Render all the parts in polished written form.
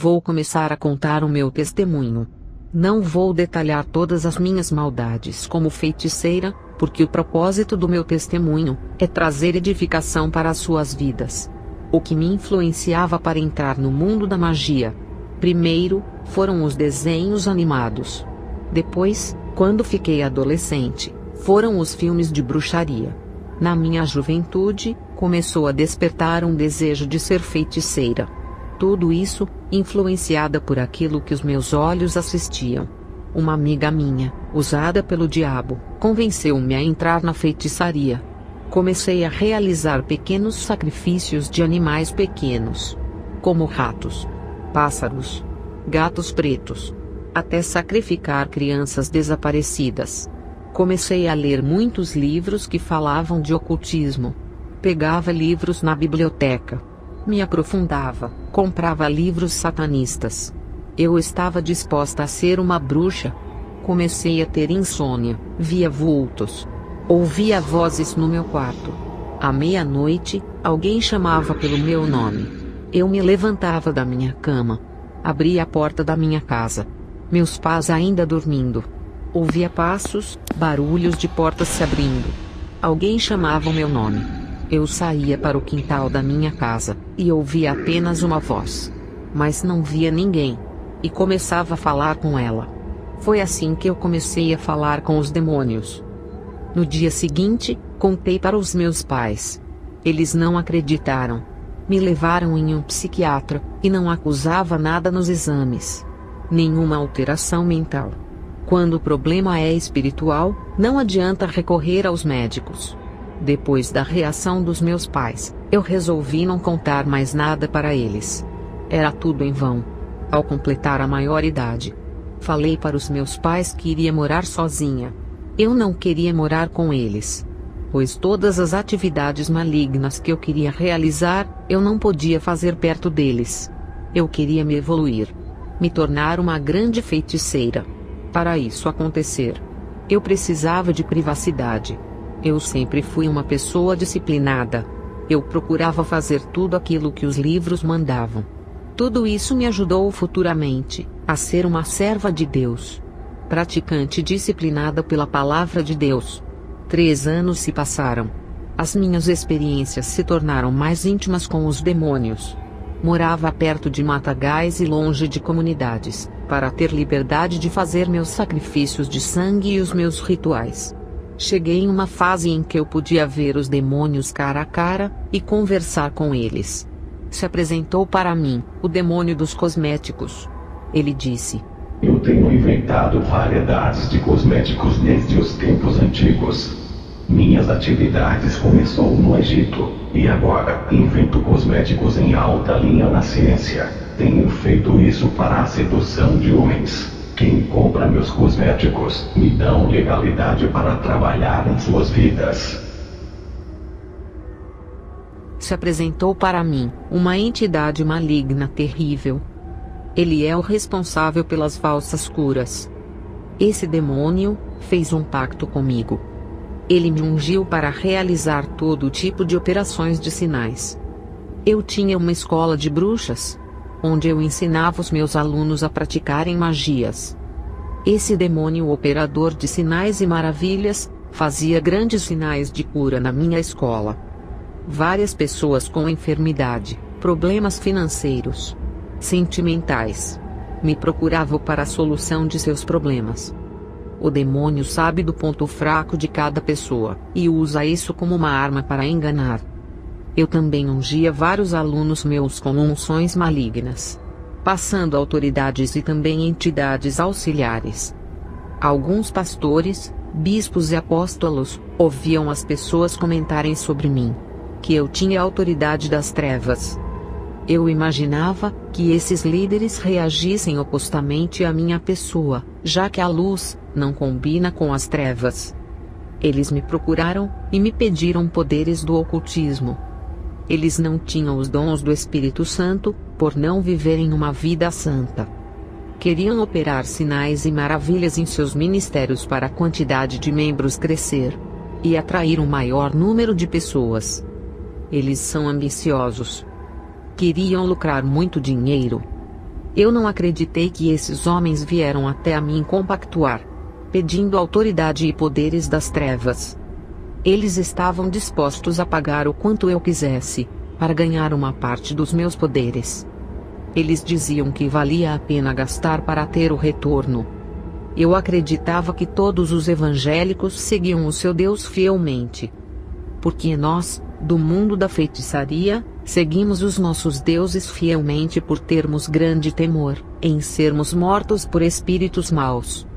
Vou começar a contar o meu testemunho. Não vou detalhar todas as minhas maldades como feiticeira, porque o propósito do meu testemunho é trazer edificação para as suas vidas. O que me influenciava para entrar no mundo da magia? Primeiro, foram os desenhos animados. Depois, quando fiquei adolescente, foram os filmes de bruxaria. Na minha juventude, começou a despertar um desejo de ser feiticeira. Tudo isso, influenciada por aquilo que os meus olhos assistiam. Uma amiga minha, usada pelo diabo, convenceu-me a entrar na feitiçaria. Comecei a realizar pequenos sacrifícios de animais pequenos, como ratos, pássaros, gatos pretos, até sacrificar crianças desaparecidas. Comecei a ler muitos livros que falavam de ocultismo. Pegava livros na biblioteca. Me aprofundava, comprava livros satanistas. Eu estava disposta a ser uma bruxa. Comecei a ter insônia, via vultos. Ouvia vozes no meu quarto. À meia-noite, alguém chamava pelo meu nome. Eu me levantava da minha cama. Abria a porta da minha casa. Meus pais ainda dormindo. Ouvia passos, barulhos de portas se abrindo. Alguém chamava o meu nome. Eu saía para o quintal da minha casa, e ouvia apenas uma voz. Mas não via ninguém. E começava a falar com ela. Foi assim que eu comecei a falar com os demônios. No dia seguinte, contei para os meus pais. Eles não acreditaram. Me levaram em um psiquiatra, e não acusava nada nos exames. Nenhuma alteração mental. Quando o problema é espiritual, não adianta recorrer aos médicos. Depois da reação dos meus pais, eu resolvi não contar mais nada para eles. Era tudo em vão. Ao completar a maioridade, falei para os meus pais que iria morar sozinha. Eu não queria morar com eles, pois todas as atividades malignas que eu queria realizar, eu não podia fazer perto deles. Eu queria me evoluir, me tornar uma grande feiticeira. Para isso acontecer, eu precisava de privacidade. Eu sempre fui uma pessoa disciplinada. Eu procurava fazer tudo aquilo que os livros mandavam. Tudo isso me ajudou futuramente a ser uma serva de Deus, praticante disciplinada pela palavra de Deus. 3 anos se passaram. As minhas experiências se tornaram mais íntimas com os demônios. Morava perto de matagais e longe de comunidades, para ter liberdade de fazer meus sacrifícios de sangue e os meus rituais. Cheguei em uma fase em que eu podia ver os demônios cara a cara, e conversar com eles. Se apresentou para mim, o demônio dos cosméticos. Ele disse: Eu tenho inventado variedades de cosméticos desde os tempos antigos. Minhas atividades começou no Egito, e agora invento cosméticos em alta linha na ciência. Tenho feito isso para a sedução de homens. Quem compra meus cosméticos, me dão legalidade para trabalhar em suas vidas. Se apresentou para mim, uma entidade maligna terrível. Ele é o responsável pelas falsas curas. Esse demônio fez um pacto comigo. Ele me ungiu para realizar todo tipo de operações de sinais. Eu tinha uma escola de bruxas, onde eu ensinava os meus alunos a praticarem magias. Esse demônio operador de sinais e maravilhas, fazia grandes sinais de cura na minha escola. Várias pessoas com enfermidade, problemas financeiros, sentimentais, me procuravam para a solução de seus problemas. O demônio sabe do ponto fraco de cada pessoa, e usa isso como uma arma para enganar. Eu também ungia vários alunos meus com unções malignas, passando autoridades e também entidades auxiliares. Alguns pastores, bispos e apóstolos, ouviam as pessoas comentarem sobre mim, que eu tinha autoridade das trevas. Eu imaginava que esses líderes reagissem opostamente à minha pessoa, já que a luz não combina com as trevas. Eles me procuraram e me pediram poderes do ocultismo. Eles não tinham os dons do Espírito Santo, por não viverem uma vida santa. Queriam operar sinais e maravilhas em seus ministérios para a quantidade de membros crescer e atrair um maior número de pessoas. Eles são ambiciosos. Queriam lucrar muito dinheiro. Eu não acreditei que esses homens vieram até a mim compactuar, pedindo autoridade e poderes das trevas. Eles estavam dispostos a pagar o quanto eu quisesse, para ganhar uma parte dos meus poderes. Eles diziam que valia a pena gastar para ter o retorno. Eu acreditava que todos os evangélicos seguiam o seu Deus fielmente. Porque nós, do mundo da feitiçaria, seguimos os nossos deuses fielmente por termos grande temor em sermos mortos por espíritos maus.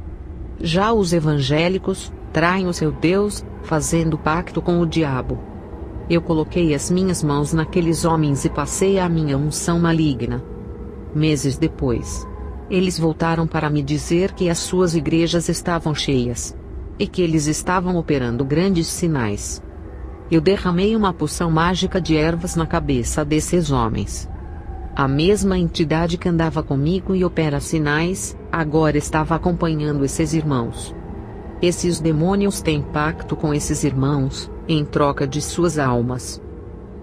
Já os evangélicos traem o seu Deus, fazendo pacto com o diabo. Eu coloquei as minhas mãos naqueles homens e passei a minha unção maligna. Meses depois, eles voltaram para me dizer que as suas igrejas estavam cheias, e que eles estavam operando grandes sinais. Eu derramei uma poção mágica de ervas na cabeça desses homens. A mesma entidade que andava comigo e opera sinais, agora estava acompanhando esses irmãos. Esses demônios têm pacto com esses irmãos, em troca de suas almas.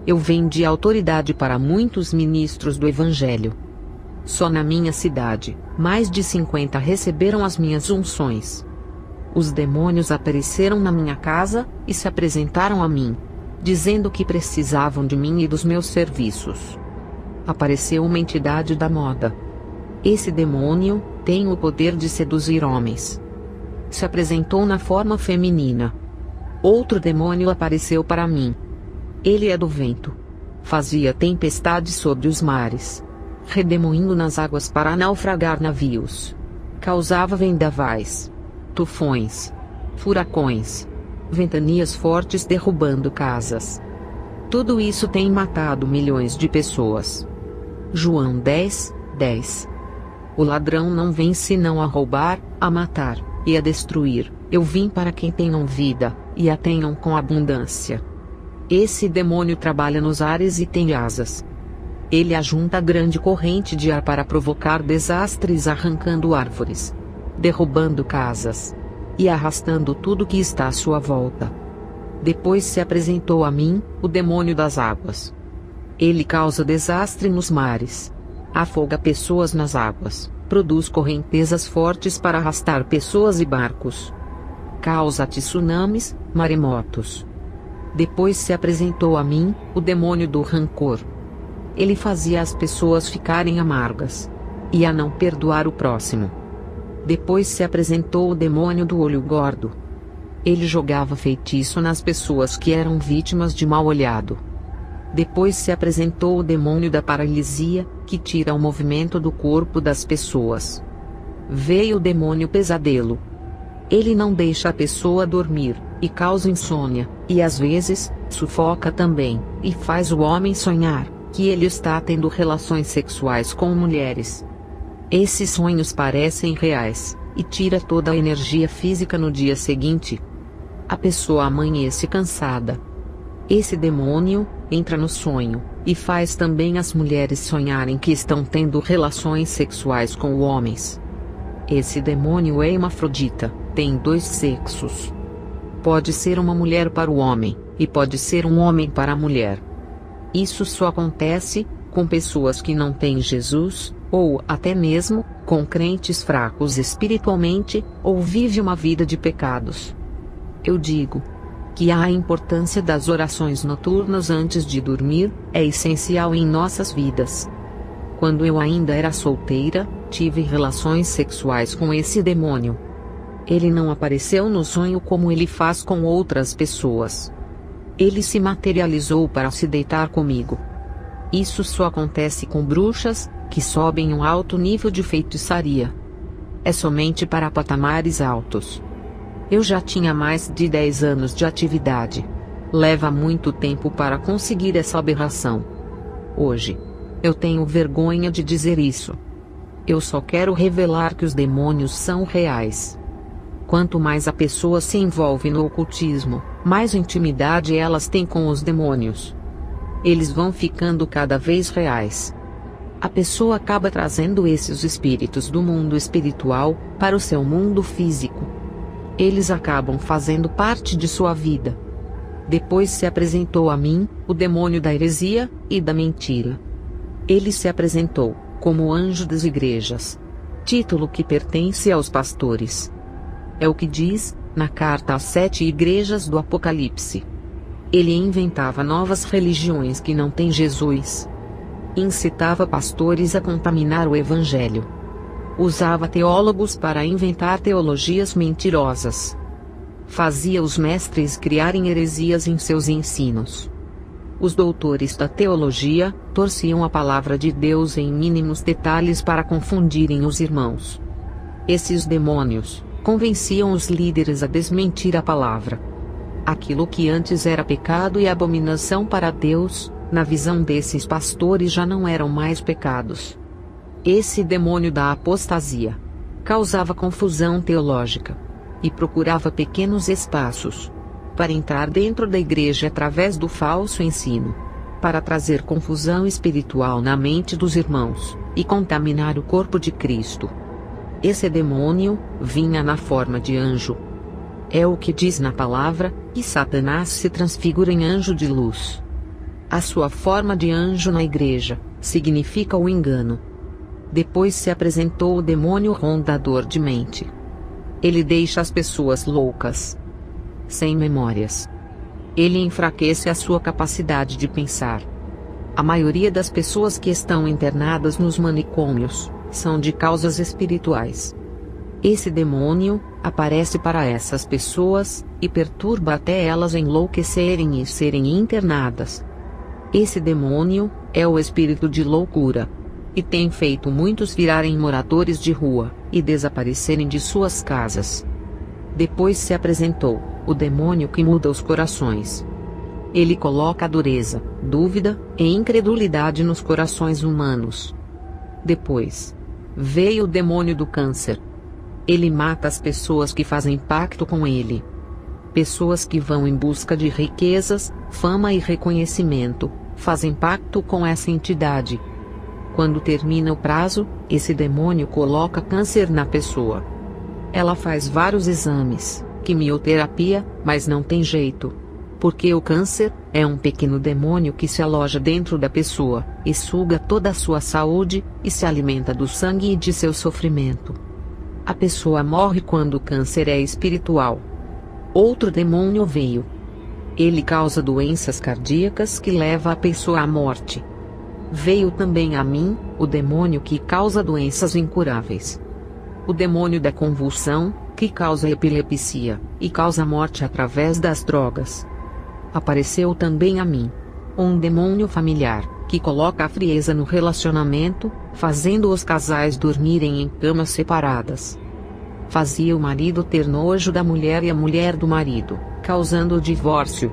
Eu vendi autoridade para muitos ministros do Evangelho. Só na minha cidade, mais de 50 receberam as minhas unções. Os demônios apareceram na minha casa, e se apresentaram a mim, dizendo que precisavam de mim e dos meus serviços. Apareceu uma entidade da moda. Esse demônio tem o poder de seduzir homens. Se apresentou na forma feminina. Outro demônio apareceu para mim. Ele é do vento. Fazia tempestade sobre os mares, redemoinho nas águas para naufragar navios. Causava vendavais, tufões, furacões, ventanias fortes derrubando casas. Tudo isso tem matado milhões de pessoas. João 10:10. O ladrão não vem senão a roubar, a matar e a destruir. Eu vim para quem tenham vida, e a tenham com abundância. Esse demônio trabalha nos ares e tem asas. Ele ajunta grande corrente de ar para provocar desastres, arrancando árvores, derrubando casas e arrastando tudo que está à sua volta. Depois se apresentou a mim, o demônio das águas. Ele causa desastre nos mares, afoga pessoas nas águas, produz correntezas fortes para arrastar pessoas e barcos, causa tsunamis, maremotos. Depois se apresentou a mim, o demônio do rancor. Ele fazia as pessoas ficarem amargas e a não perdoar o próximo. Depois se apresentou o demônio do olho gordo. Ele jogava feitiço nas pessoas que eram vítimas de mal olhado. Depois se apresentou o demônio da paralisia, que tira o movimento do corpo das pessoas. Veio o demônio pesadelo. Ele não deixa a pessoa dormir, e causa insônia, e às vezes, sufoca também, e faz o homem sonhar que ele está tendo relações sexuais com mulheres. Esses sonhos parecem reais, e tira toda a energia física no dia seguinte. A pessoa amanhece cansada. Esse demônio entra no sonho, e faz também as mulheres sonharem que estão tendo relações sexuais com homens. Esse demônio é hermafrodita, tem 2 sexos. Pode ser uma mulher para o homem, e pode ser um homem para a mulher. Isso só acontece com pessoas que não têm Jesus, ou até mesmo com crentes fracos espiritualmente, ou vive uma vida de pecados. Eu digo que a importância das orações noturnas antes de dormir é essencial em nossas vidas. Quando eu ainda era solteira, tive relações sexuais com esse demônio. Ele não apareceu no sonho como ele faz com outras pessoas. Ele se materializou para se deitar comigo. Isso só acontece com bruxas, que sobem um alto nível de feitiçaria. É somente para patamares altos. Eu já tinha mais de 10 anos de atividade. Leva muito tempo para conseguir essa aberração. Hoje, eu tenho vergonha de dizer isso. Eu só quero revelar que os demônios são reais. Quanto mais a pessoa se envolve no ocultismo, mais intimidade elas têm com os demônios. Eles vão ficando cada vez reais. A pessoa acaba trazendo esses espíritos do mundo espiritual para o seu mundo físico. Eles acabam fazendo parte de sua vida. Depois se apresentou a mim, o demônio da heresia e da mentira. Ele se apresentou como anjo das igrejas. Título que pertence aos pastores. É o que diz, na carta às 7 igrejas do Apocalipse. Ele inventava novas religiões que não têm Jesus. Incitava pastores a contaminar o evangelho. Usava teólogos para inventar teologias mentirosas. Fazia os mestres criarem heresias em seus ensinos. Os doutores da teologia torciam a palavra de Deus em mínimos detalhes para confundirem os irmãos. Esses demônios convenciam os líderes a desmentir a palavra. Aquilo que antes era pecado e abominação para Deus, na visão desses pastores já não eram mais pecados. Esse demônio da apostasia causava confusão teológica e procurava pequenos espaços para entrar dentro da igreja através do falso ensino, para trazer confusão espiritual na mente dos irmãos e contaminar o corpo de Cristo. Esse demônio vinha na forma de anjo. É o que diz na palavra, que Satanás se transfigura em anjo de luz. A sua forma de anjo na igreja significa o engano. Depois se apresentou o demônio rondador de mente. Ele deixa as pessoas loucas, sem memórias. Ele enfraquece a sua capacidade de pensar. A maioria das pessoas que estão internadas nos manicômios são de causas espirituais. Esse demônio aparece para essas pessoas e perturba até elas enlouquecerem e serem internadas. Esse demônio é o espírito de loucura e tem feito muitos virarem moradores de rua e desaparecerem de suas casas. Depois se apresentou o demônio que muda os corações. Ele coloca dureza, dúvida e incredulidade nos corações humanos. Depois veio o demônio do câncer. Ele mata as pessoas que fazem pacto com ele. Pessoas que vão em busca de riquezas, fama e reconhecimento, fazem pacto com essa entidade. Quando termina o prazo, esse demônio coloca câncer na pessoa. Ela faz vários exames, quimioterapia, mas não tem jeito. Porque o câncer é um pequeno demônio que se aloja dentro da pessoa, e suga toda a sua saúde, e se alimenta do sangue e de seu sofrimento. A pessoa morre quando o câncer é espiritual. Outro demônio veio. Ele causa doenças cardíacas que leva a pessoa à morte. Veio também a mim, o demônio que causa doenças incuráveis. O demônio da convulsão, que causa epilepsia, e causa morte através das drogas. Apareceu também a mim um demônio familiar, que coloca a frieza no relacionamento, fazendo os casais dormirem em camas separadas. Fazia o marido ter nojo da mulher e a mulher do marido, causando o divórcio.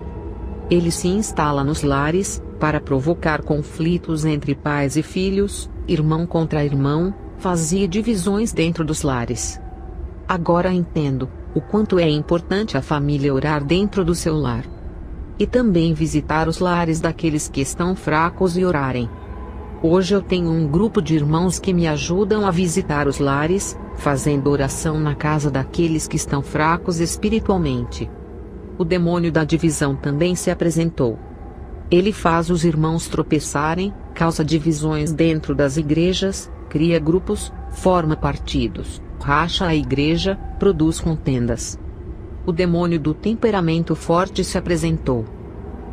Ele se instala nos lares, para provocar conflitos entre pais e filhos, irmão contra irmão, fazia divisões dentro dos lares. Agora entendo o quanto é importante a família orar dentro do seu lar. E também visitar os lares daqueles que estão fracos e orarem. Hoje eu tenho um grupo de irmãos que me ajudam a visitar os lares, fazendo oração na casa daqueles que estão fracos espiritualmente. O demônio da divisão também se apresentou. Ele faz os irmãos tropeçarem, causa divisões dentro das igrejas, cria grupos, forma partidos, racha a igreja, produz contendas. O demônio do temperamento forte se apresentou.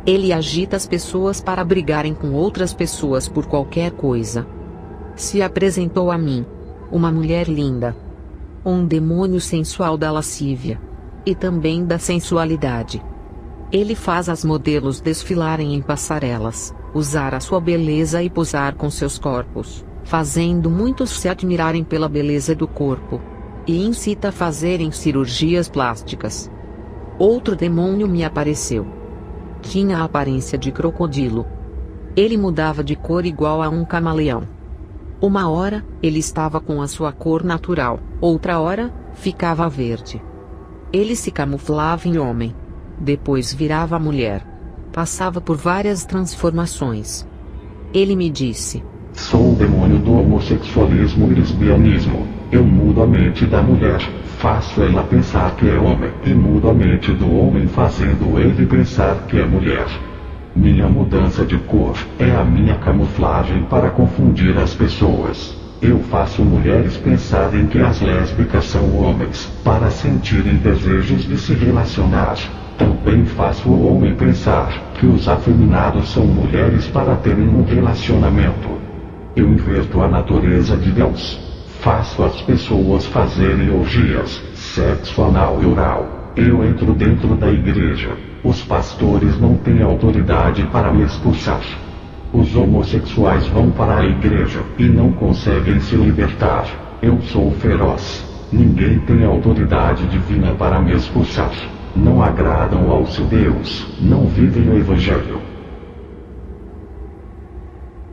Ele agita as pessoas para brigarem com outras pessoas por qualquer coisa. Se apresentou a mim uma mulher linda. Um demônio sensual da lascívia. E também da sensualidade. Ele faz as modelos desfilarem em passarelas, usar a sua beleza e posar com seus corpos, fazendo muitos se admirarem pela beleza do corpo. E incita a fazerem cirurgias plásticas. Outro demônio me apareceu. Tinha a aparência de crocodilo. Ele mudava de cor igual a um camaleão. Uma hora, ele estava com a sua cor natural, outra hora, ficava verde. Ele se camuflava em homem. Depois virava mulher. Passava por várias transformações. Ele me disse: Sou o demônio do homossexualismo e lesbianismo. Eu mudo a mente da mulher, faço ela pensar que é homem, e mudo a mente do homem fazendo ele pensar que é mulher. Minha mudança de cor é a minha camuflagem para confundir as pessoas. Eu faço mulheres pensarem que as lésbicas são homens, para sentirem desejos de se relacionar. Também faço o homem pensar que os afeminados são mulheres para terem um relacionamento. Eu inverto a natureza de Deus. Faço as pessoas fazerem orgias, sexo anal e oral. Eu entro dentro da igreja. Os pastores não têm autoridade para me expulsar. Os homossexuais vão para a igreja e não conseguem se libertar. Eu sou feroz. Ninguém tem autoridade divina para me expulsar. Não agradam ao seu Deus. Não vivem o Evangelho.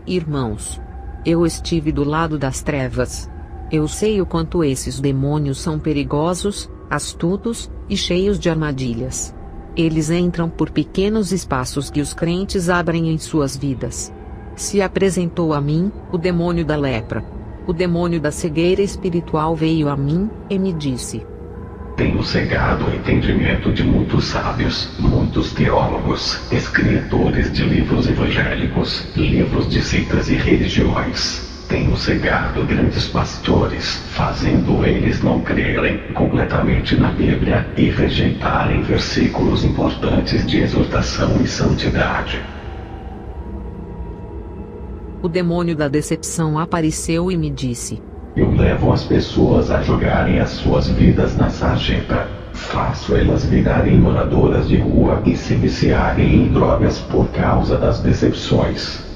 Irmãos, eu estive do lado das trevas. Eu sei o quanto esses demônios são perigosos, astutos e cheios de armadilhas. Eles entram por pequenos espaços que os crentes abrem em suas vidas. Se apresentou a mim, o demônio da lepra. O demônio da cegueira espiritual veio a mim, e me disse: Tenho cegado o entendimento de muitos sábios, muitos teólogos, escritores de livros evangélicos, livros de seitas e religiões. Tenho cegado grandes pastores, fazendo eles não crerem completamente na Bíblia e rejeitarem versículos importantes de exortação e santidade. O demônio da decepção apareceu e me disse: Eu levo as pessoas a jogarem as suas vidas na sarjeta. Faço elas virarem moradoras de rua e se viciarem em drogas por causa das decepções.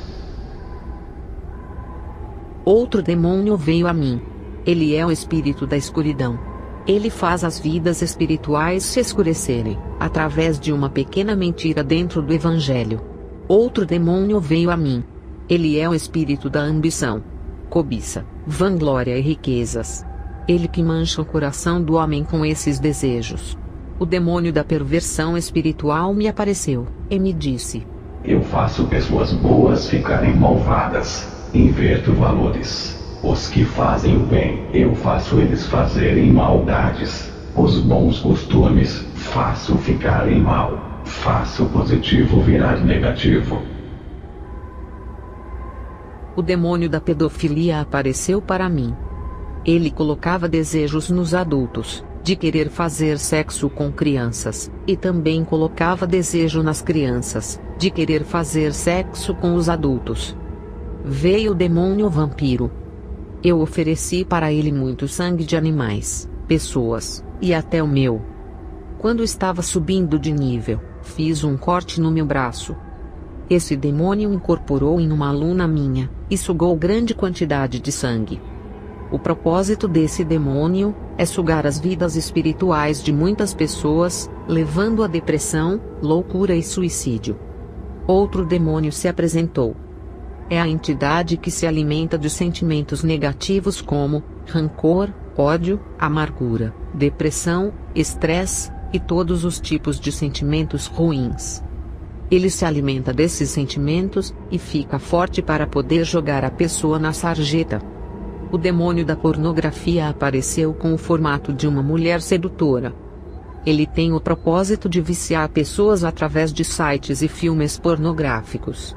Outro demônio veio a mim. Ele é o espírito da escuridão. Ele faz as vidas espirituais se escurecerem, através de uma pequena mentira dentro do Evangelho. Outro demônio veio a mim. Ele é o espírito da ambição, cobiça, vanglória e riquezas. Ele que mancha o coração do homem com esses desejos. O demônio da perversão espiritual me apareceu, e me disse: Eu faço pessoas boas ficarem malvadas. Inverto valores. Os que fazem o bem, eu faço eles fazerem maldades. Os bons costumes, faço ficarem mal. Faço o positivo virar negativo. O demônio da pedofilia apareceu para mim. Ele colocava desejos nos adultos, de querer fazer sexo com crianças, e também colocava desejo nas crianças, de querer fazer sexo com os adultos. Veio o demônio vampiro. Eu ofereci para ele muito sangue de animais, pessoas, e até o meu. Quando estava subindo de nível, fiz um corte no meu braço. Esse demônio incorporou em uma aluna minha, e sugou grande quantidade de sangue. O propósito desse demônio é sugar as vidas espirituais de muitas pessoas, levando a depressão, loucura e suicídio. Outro demônio se apresentou. É a entidade que se alimenta de sentimentos negativos como rancor, ódio, amargura, depressão, estresse e todos os tipos de sentimentos ruins. Ele se alimenta desses sentimentos e fica forte para poder jogar a pessoa na sarjeta. O demônio da pornografia apareceu com o formato de uma mulher sedutora. Ele tem o propósito de viciar pessoas através de sites e filmes pornográficos.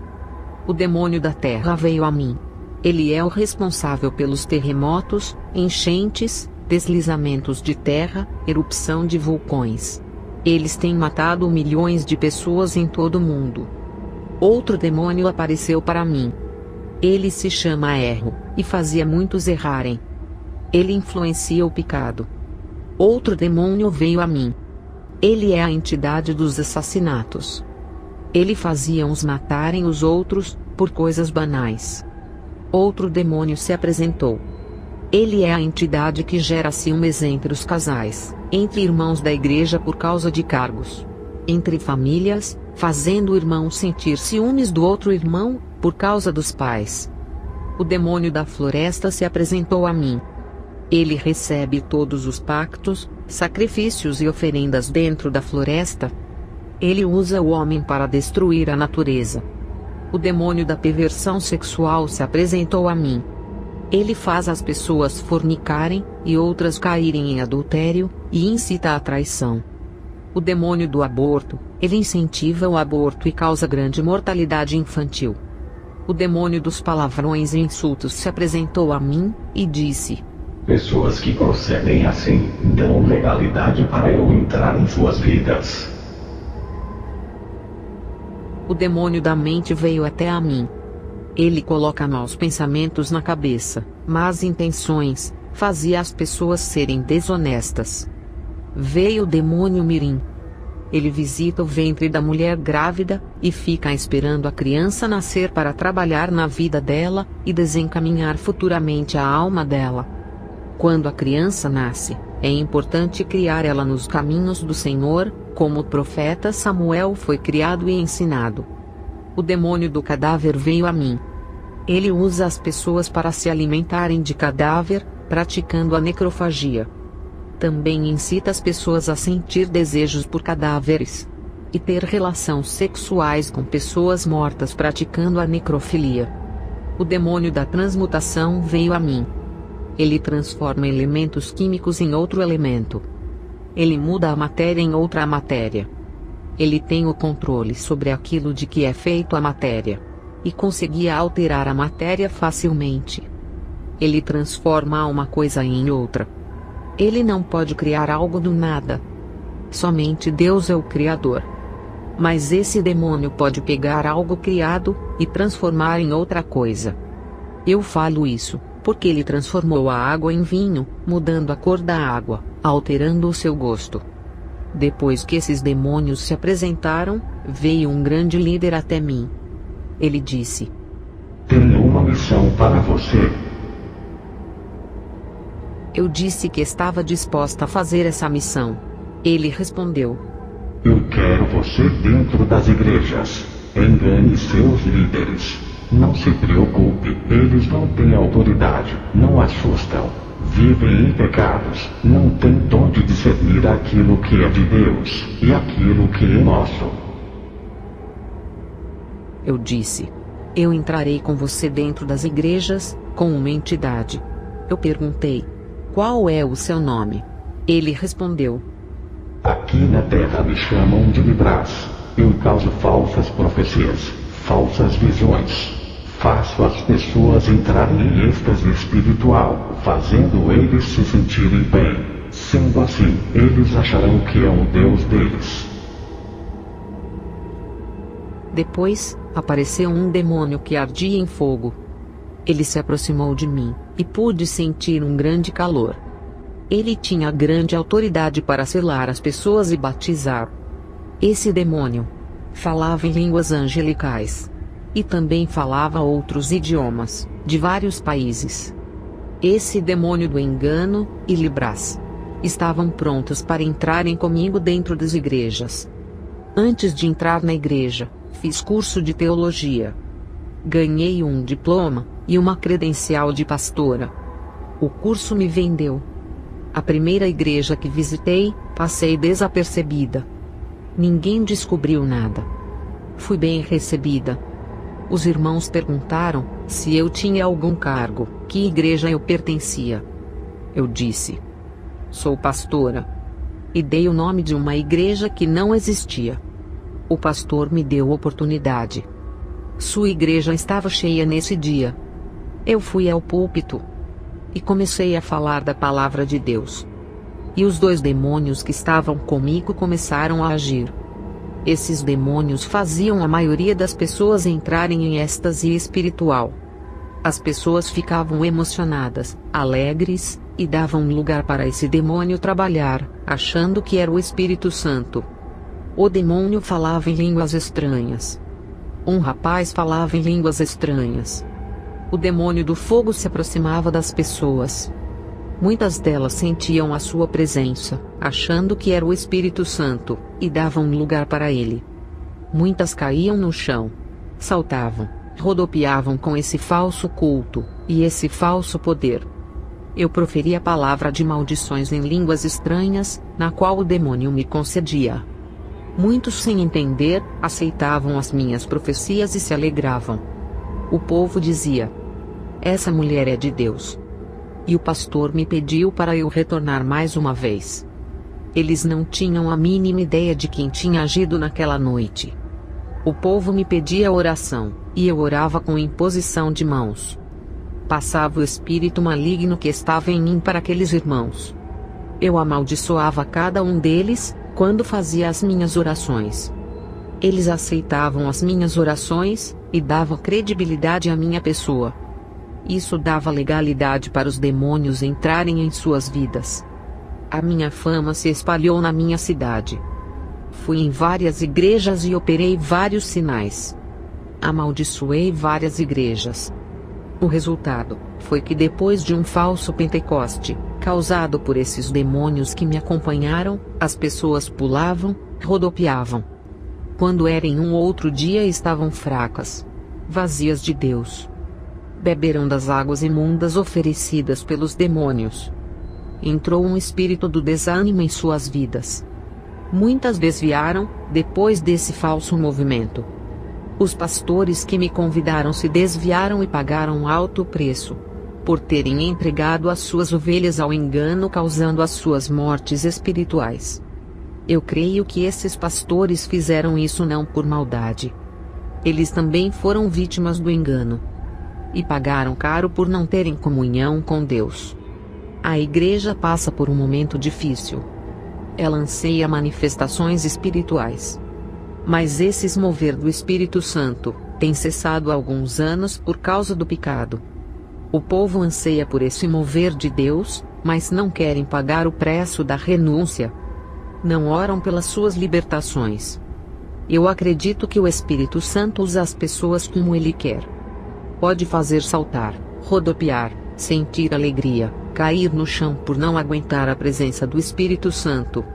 O demônio da terra veio a mim. Ele é o responsável pelos terremotos, enchentes, deslizamentos de terra, erupção de vulcões. Eles têm matado milhões de pessoas em todo o mundo. Outro demônio apareceu para mim. Ele se chama Erro, e fazia muitos errarem. Ele influencia o pecado. Outro demônio veio a mim. Ele é a entidade dos assassinatos. Ele fazia uns matarem os outros, por coisas banais. Outro demônio se apresentou. Ele é a entidade que gera ciúmes entre os casais, entre irmãos da igreja por causa de cargos, entre famílias, fazendo o irmão sentir ciúmes do outro irmão, por causa dos pais. O demônio da floresta se apresentou a mim. Ele recebe todos os pactos, sacrifícios e oferendas dentro da floresta. Ele usa o homem para destruir a natureza. O demônio da perversão sexual se apresentou a mim. Ele faz as pessoas fornicarem, e outras caírem em adultério, e incita a traição. O demônio do aborto, ele incentiva o aborto e causa grande mortalidade infantil. O demônio dos palavrões e insultos se apresentou a mim, e disse: pessoas que procedem assim, dão legalidade para eu entrar em suas vidas. O demônio da mente veio até a mim. Ele coloca maus pensamentos na cabeça, más intenções, fazia as pessoas serem desonestas. Veio o demônio mirim. Ele visita o ventre da mulher grávida, e fica esperando a criança nascer para trabalhar na vida dela, e desencaminhar futuramente a alma dela. Quando a criança nasce, é importante criar ela nos caminhos do Senhor, como o profeta Samuel foi criado e ensinado. O demônio do cadáver veio a mim. Ele usa as pessoas para se alimentarem de cadáver, praticando a necrofagia. Também incita as pessoas a sentir desejos por cadáveres e ter relações sexuais com pessoas mortas, praticando a necrofilia. O demônio da transmutação veio a mim. Ele transforma elementos químicos em outro elemento. Ele muda a matéria em outra matéria. Ele tem o controle sobre aquilo de que é feito a matéria, e conseguia alterar a matéria facilmente. Ele transforma uma coisa em outra. Ele não pode criar algo do nada. Somente Deus é o Criador. Mas esse demônio pode pegar algo criado e transformar em outra coisa. Eu falo isso porque ele transformou a água em vinho, mudando a cor da água, alterando o seu gosto. Depois que esses demônios se apresentaram, veio um grande líder até mim. Ele disse: tenho uma missão para você. Eu disse que estava disposta a fazer essa missão. Ele respondeu: eu quero você dentro das igrejas. Engane seus líderes. Não se preocupe, eles não têm autoridade, não assustam. Vivem em pecados, não têm dom de discernir aquilo que é de Deus e aquilo que é nosso. Eu disse: eu entrarei com você dentro das igrejas, com uma entidade. Eu perguntei: qual é o seu nome? Ele respondeu: aqui na terra me chamam de Libras. Eu causo falsas profecias, falsas visões. Faço as pessoas entrarem em êxtase espiritual, fazendo eles se sentirem bem. Sendo assim, eles acharão que é um Deus deles. Depois, apareceu um demônio que ardia em fogo. Ele se aproximou de mim, e pude sentir um grande calor. Ele tinha grande autoridade para selar as pessoas e batizar. Esse demônio falava em línguas angelicais. E também falava outros idiomas, de vários países. Esse demônio do engano e Libras estavam prontos para entrarem comigo dentro das igrejas. Antes de entrar na igreja, fiz curso de teologia. Ganhei um diploma e uma credencial de pastora. O curso me vendeu. A primeira igreja que visitei, passei desapercebida. Ninguém descobriu nada. Fui bem recebida. Os irmãos perguntaram se eu tinha algum cargo, que igreja eu pertencia. Eu disse: sou pastora. E dei o nome de uma igreja que não existia. O pastor me deu oportunidade. Sua igreja estava cheia nesse dia. Eu fui ao púlpito e comecei a falar da palavra de Deus. E os 2 demônios que estavam comigo começaram a agir. Esses demônios faziam a maioria das pessoas entrarem em êxtase espiritual. As pessoas ficavam emocionadas, alegres, e davam lugar para esse demônio trabalhar, achando que era o Espírito Santo. O demônio falava em línguas estranhas. Um rapaz falava em línguas estranhas. O demônio do fogo se aproximava das pessoas. Muitas delas sentiam a sua presença, achando que era o Espírito Santo, e davam lugar para ele. Muitas caíam no chão, saltavam, rodopiavam com esse falso culto, e esse falso poder. Eu proferia a palavra de maldições em línguas estranhas, na qual o demônio me concedia. Muitos, sem entender, aceitavam as minhas profecias e se alegravam. O povo dizia: essa mulher é de Deus. E o pastor me pediu para eu retornar mais uma vez. Eles não tinham a mínima ideia de quem tinha agido naquela noite. O povo me pedia oração, e eu orava com imposição de mãos. Passava o espírito maligno que estava em mim para aqueles irmãos. Eu amaldiçoava cada um deles, quando fazia as minhas orações. Eles aceitavam as minhas orações, e davam credibilidade à minha pessoa. Isso dava legalidade para os demônios entrarem em suas vidas. A minha fama se espalhou na minha cidade. Fui em várias igrejas e operei vários sinais. Amaldiçoei várias igrejas. O resultado foi que depois de um falso Pentecoste, causado por esses demônios que me acompanharam, as pessoas pulavam, rodopiavam. Quando era em um outro dia estavam fracas, vazias de Deus. Beberam das águas imundas oferecidas pelos demônios. Entrou um espírito do desânimo em suas vidas. Muitas desviaram, depois desse falso movimento. Os pastores que me convidaram se desviaram e pagaram alto preço, por terem entregado as suas ovelhas ao engano, causando as suas mortes espirituais. Eu creio que esses pastores fizeram isso não por maldade. Eles também foram vítimas do engano. E pagaram caro por não terem comunhão com Deus. A igreja passa por um momento difícil. Ela anseia manifestações espirituais. Mas esses mover do Espírito Santo tem cessado há alguns anos por causa do pecado. O povo anseia por esse mover de Deus, mas não querem pagar o preço da renúncia. Não oram pelas suas libertações. Eu acredito que o Espírito Santo usa as pessoas como Ele quer. Pode fazer saltar, rodopiar, sentir alegria, cair no chão por não aguentar a presença do Espírito Santo.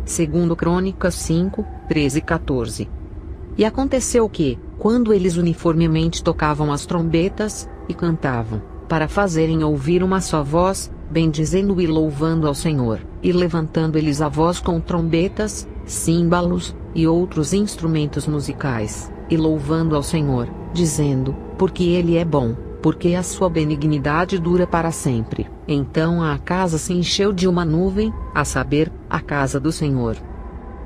Segundo Crônicas 5, 13 e 14. E aconteceu que, quando eles uniformemente tocavam as trombetas, e cantavam, para fazerem ouvir uma só voz, bendizendo e louvando ao Senhor, e levantando eles a voz com trombetas, símbalos, e outros instrumentos musicais, e louvando ao Senhor, dizendo, porque Ele é bom, porque a sua benignidade dura para sempre. Então a casa se encheu de uma nuvem, a saber, a casa do Senhor.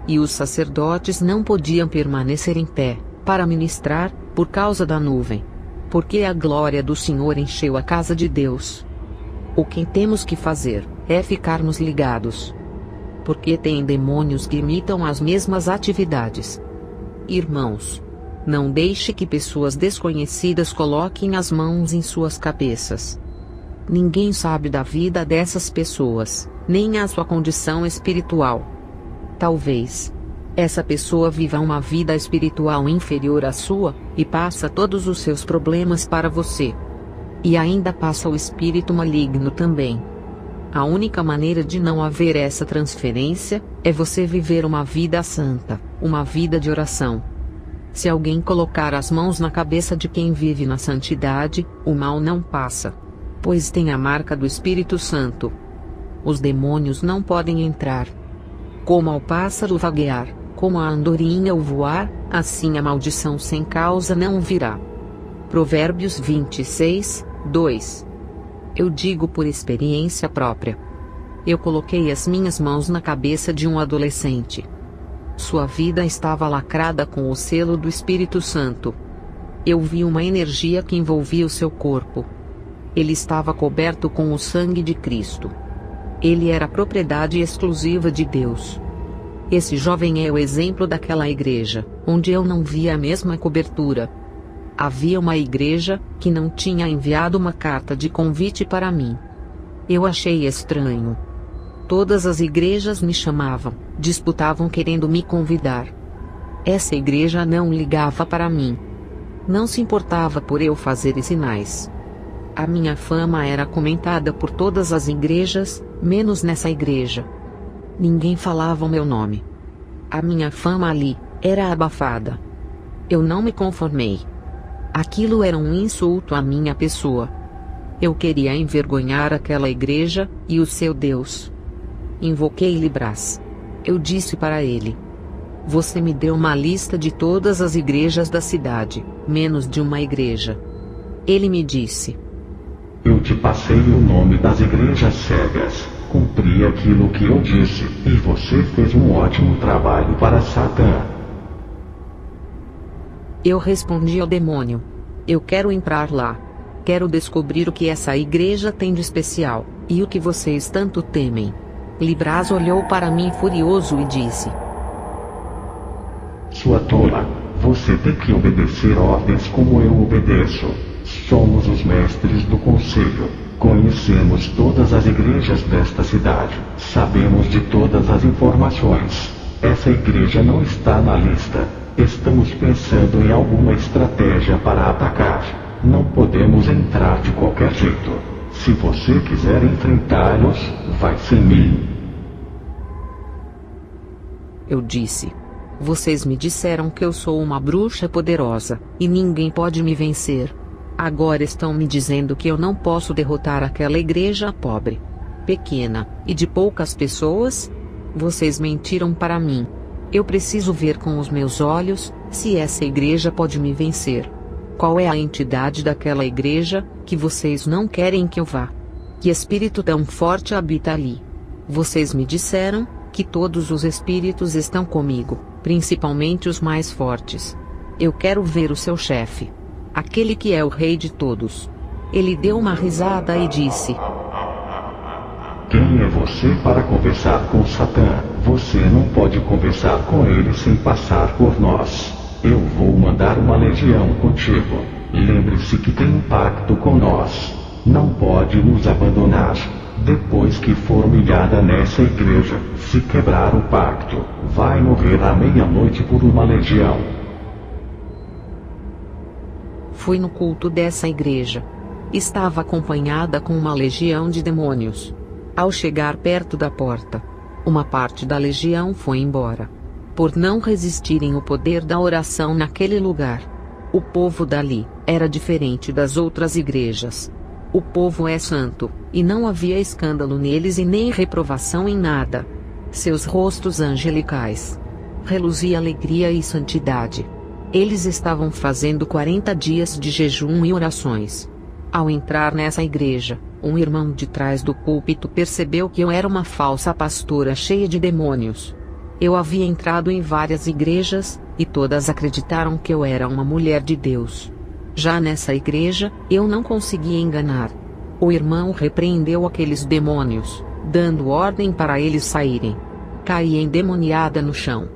E os sacerdotes não podiam permanecer em pé, para ministrar, por causa da nuvem. Porque a glória do Senhor encheu a casa de Deus. O que temos que fazer, é ficarmos ligados. Porque tem demônios que imitam as mesmas atividades. Irmãos, não deixe que pessoas desconhecidas coloquem as mãos em suas cabeças. Ninguém sabe da vida dessas pessoas, nem a sua condição espiritual. Talvez essa pessoa viva uma vida espiritual inferior à sua, e passa todos os seus problemas para você. E ainda passa o espírito maligno também. A única maneira de não haver essa transferência, é você viver uma vida santa, uma vida de oração. Se alguém colocar as mãos na cabeça de quem vive na santidade, o mal não passa. Pois tem a marca do Espírito Santo. Os demônios não podem entrar. Como ao pássaro vaguear, como a andorinha ao voar, assim a maldição sem causa não virá. Provérbios 26, 2. Eu digo por experiência própria. Eu coloquei as minhas mãos na cabeça de um adolescente. Sua vida estava lacrada com o selo do Espírito Santo. Eu vi uma energia que envolvia o seu corpo. Ele estava coberto com o sangue de Cristo. Ele era propriedade exclusiva de Deus. Esse jovem é o exemplo daquela igreja, onde eu não via a mesma cobertura. Havia uma igreja, que não tinha enviado uma carta de convite para mim. Eu achei estranho. Todas as igrejas me chamavam, disputavam querendo me convidar. Essa igreja não ligava para mim. Não se importava por eu fazer sinais. A minha fama era comentada por todas as igrejas, menos nessa igreja. Ninguém falava o meu nome. A minha fama ali era abafada. Eu não me conformei. Aquilo era um insulto à minha pessoa. Eu queria envergonhar aquela igreja e o seu Deus. Invoquei Libras. Eu disse para ele: você me deu uma lista de todas as igrejas da cidade, menos de uma igreja. Ele me disse: eu te passei o nome das igrejas cegas, cumpri aquilo que eu disse, e você fez um ótimo trabalho para Satã. Eu respondi ao demônio: eu quero entrar lá. Quero descobrir o que essa igreja tem de especial, e o que vocês tanto temem. Libras olhou para mim furioso e disse: Sua tola, você tem que obedecer ordens como eu obedeço. Somos os mestres do conselho. Conhecemos todas as igrejas desta cidade. Sabemos de todas as informações. Essa igreja não está na lista. Estamos pensando em alguma estratégia para atacar. Não podemos entrar de qualquer jeito. Se você quiser enfrentá-los, vai sem mim. Eu disse: vocês me disseram que eu sou uma bruxa poderosa, e ninguém pode me vencer. Agora estão me dizendo que eu não posso derrotar aquela igreja pobre, pequena, e de poucas pessoas? Vocês mentiram para mim. Eu preciso ver com os meus olhos, se essa igreja pode me vencer. Qual é a entidade daquela igreja, que vocês não querem que eu vá? Que espírito tão forte habita ali? Vocês me disseram, que todos os espíritos estão comigo, principalmente os mais fortes. Eu quero ver o seu chefe. Aquele que é o rei de todos. Ele deu uma risada e disse: Quem é você para conversar com Satã? Você não pode conversar com ele sem passar por nós. Eu vou mandar uma legião contigo. Lembre-se que tem um pacto com nós. Não pode nos abandonar. Depois que for humilhada nessa igreja, se quebrar o pacto, vai morrer à meia-noite por uma legião. Fui no culto dessa igreja. Estava acompanhada com uma legião de demônios. Ao chegar perto da porta, uma parte da legião foi embora. Por não resistirem ao poder da oração naquele lugar. O povo dali era diferente das outras igrejas. O povo é santo, e não havia escândalo neles e nem reprovação em nada. Seus rostos angelicais reluzia alegria e santidade. Eles estavam fazendo 40 dias de jejum e orações. Ao entrar nessa igreja, um irmão de trás do púlpito percebeu que eu era uma falsa pastora cheia de demônios. Eu havia entrado em várias igrejas, e todas acreditaram que eu era uma mulher de Deus. Já nessa igreja, eu não conseguia enganar. O irmão repreendeu aqueles demônios, dando ordem para eles saírem. Caí endemoniada no chão.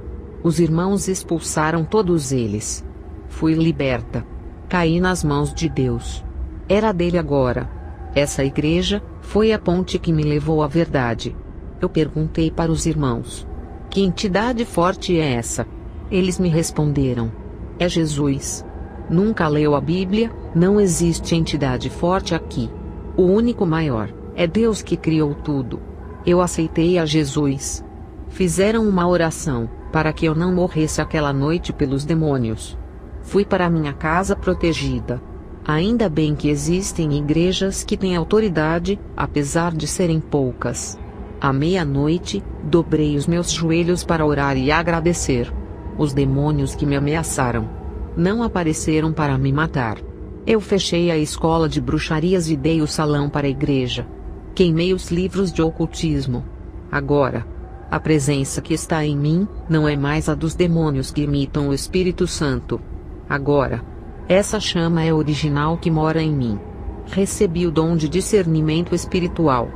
Os irmãos expulsaram todos eles. Fui liberta. Caí nas mãos de Deus. Era dele agora. Essa igreja foi a ponte que me levou à verdade. Eu perguntei para os irmãos: que entidade forte é essa? Eles me responderam: é Jesus. Nunca leu a Bíblia? Não existe entidade forte aqui. O único maior é Deus que criou tudo. Eu aceitei a Jesus. Fizeram uma oração para que eu não morresse aquela noite pelos demônios. Fui para minha casa protegida. Ainda bem que existem igrejas que têm autoridade, apesar de serem poucas. À meia-noite, dobrei os meus joelhos para orar e agradecer. Os demônios que me ameaçaram não apareceram para me matar. Eu fechei a escola de bruxarias e dei o salão para a igreja. Queimei os livros de ocultismo. Agora, a presença que está em mim não é mais a dos demônios que imitam o Espírito Santo. Agora, essa chama é original que mora em mim. Recebi o dom de discernimento espiritual.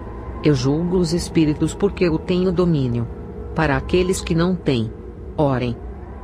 Eu julgo os espíritos porque eu tenho domínio. Para aqueles que não têm, orem.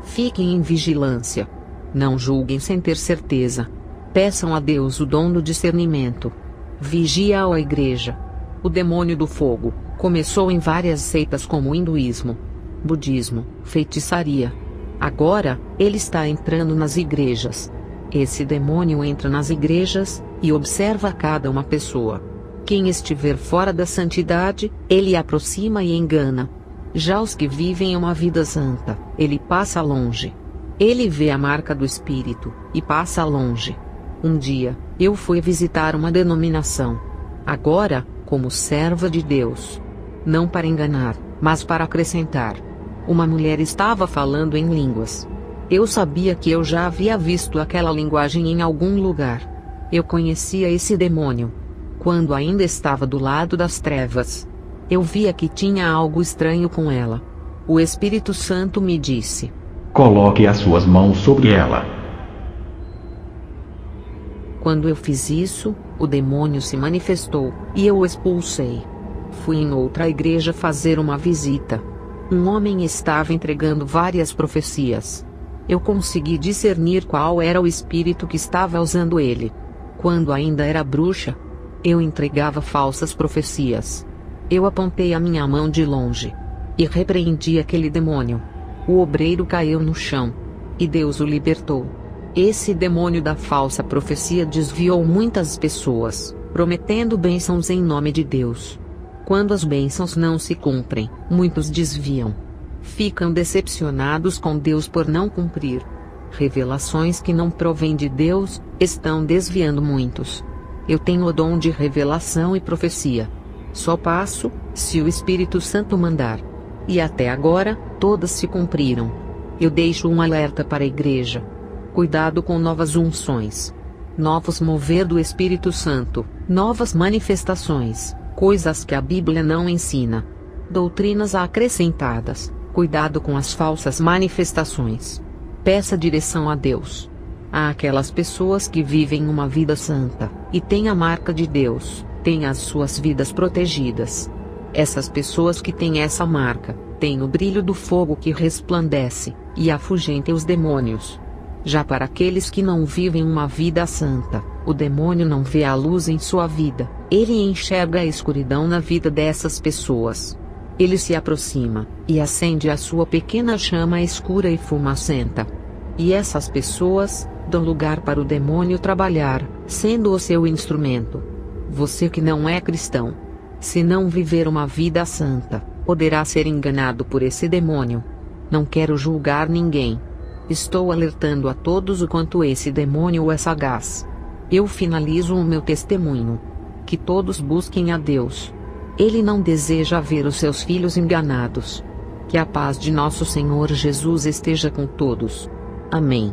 Fiquem em vigilância. Não julguem sem ter certeza. Peçam a Deus o dom do discernimento. Vigia a igreja. O demônio do fogo começou em várias seitas como o hinduísmo, budismo, feitiçaria. Agora, ele está entrando nas igrejas. Esse demônio entra nas igrejas e observa cada uma pessoa. Quem estiver fora da santidade, ele aproxima e engana. Já os que vivem uma vida santa, ele passa longe. Ele vê a marca do Espírito e passa longe. Um dia, eu fui visitar uma denominação. Agora, como serva de Deus. Não para enganar, mas para acrescentar. Uma mulher estava falando em línguas. Eu sabia que eu já havia visto aquela linguagem em algum lugar. Eu conhecia esse demônio quando ainda estava do lado das trevas. Eu via que tinha algo estranho com ela. O Espírito Santo me disse: coloque as suas mãos sobre ela. Quando eu fiz isso, o demônio se manifestou, e eu o expulsei. Fui em outra igreja fazer uma visita. Um homem estava entregando várias profecias. Eu consegui discernir qual era o espírito que estava usando ele. Quando ainda era bruxa, eu entregava falsas profecias. Eu apontei a minha mão de longe e repreendi aquele demônio. O obreiro caiu no chão, e Deus o libertou. Esse demônio da falsa profecia desviou muitas pessoas, prometendo bênçãos em nome de Deus. Quando as bênçãos não se cumprem, muitos desviam. Ficam decepcionados com Deus por não cumprir. Revelações que não provêm de Deus estão desviando muitos. Eu tenho o dom de revelação e profecia. Só passo, se o Espírito Santo mandar. E até agora, todas se cumpriram. Eu deixo um alerta para a igreja. Cuidado com novas unções. Novos mover do Espírito Santo, novas manifestações, coisas que a Bíblia não ensina. Doutrinas acrescentadas. Cuidado com as falsas manifestações. Peça direção a Deus. Há aquelas pessoas que vivem uma vida santa, e têm a marca de Deus, têm as suas vidas protegidas. Essas pessoas que têm essa marca, têm o brilho do fogo que resplandece, e afugenta os demônios. Já para aqueles que não vivem uma vida santa, o demônio não vê a luz em sua vida, ele enxerga a escuridão na vida dessas pessoas. Ele se aproxima, e acende a sua pequena chama escura e fumacenta. E essas pessoas dão lugar para o demônio trabalhar, sendo o seu instrumento. Você que não é cristão, se não viver uma vida santa, poderá ser enganado por esse demônio. Não quero julgar ninguém. Estou alertando a todos o quanto esse demônio é sagaz. Eu finalizo o meu testemunho. Que todos busquem a Deus. Ele não deseja ver os seus filhos enganados. Que a paz de nosso Senhor Jesus esteja com todos. Amém.